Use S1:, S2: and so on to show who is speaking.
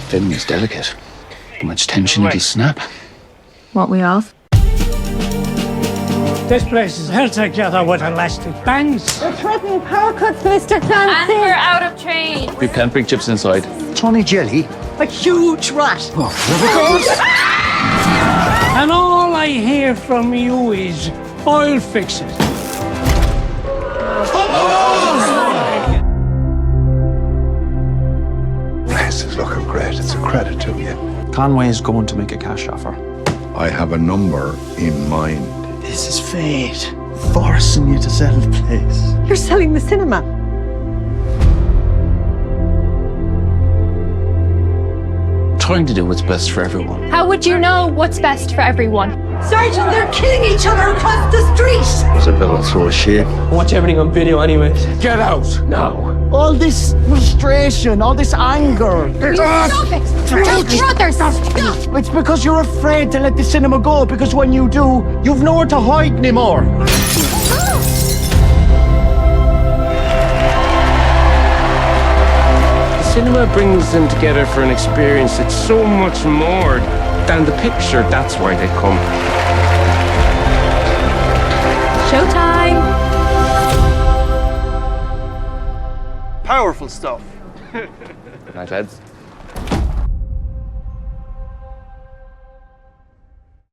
S1: Film is delicate. Too much tension, it'll snap.
S2: What we off?
S3: This place is held together with elastic bands.
S2: We're threatening power cuts, Mr. Clancy.
S4: And we're out of train.
S1: We can't bring chips inside.
S5: Tony Jelly.
S2: A huge rat.
S3: And all I hear from you is, I'll fix it.
S6: This is looking great. It's a credit to you.
S7: Conway is going to make a cash offer.
S6: I have a number in mind.
S5: This is fate. Forcing you to sell the place.
S2: You're selling the cinema.
S1: Trying to do what's best for everyone.
S4: How would you know what's best for everyone?
S2: Sergeant, they're killing each other across the street.
S5: There's a bill full of shit.
S8: Watch everything on video anyways.
S1: Get out now.
S5: All this frustration, all this anger.
S4: Stop it! Your brothers! Stop!
S5: It's because you're afraid to let the cinema go, because when you do, you've nowhere to hide anymore.
S3: Cinema brings them together for an experience that's so much more than the picture. That's why they come.
S4: Showtime!
S8: Powerful stuff.
S1: Good night, lads.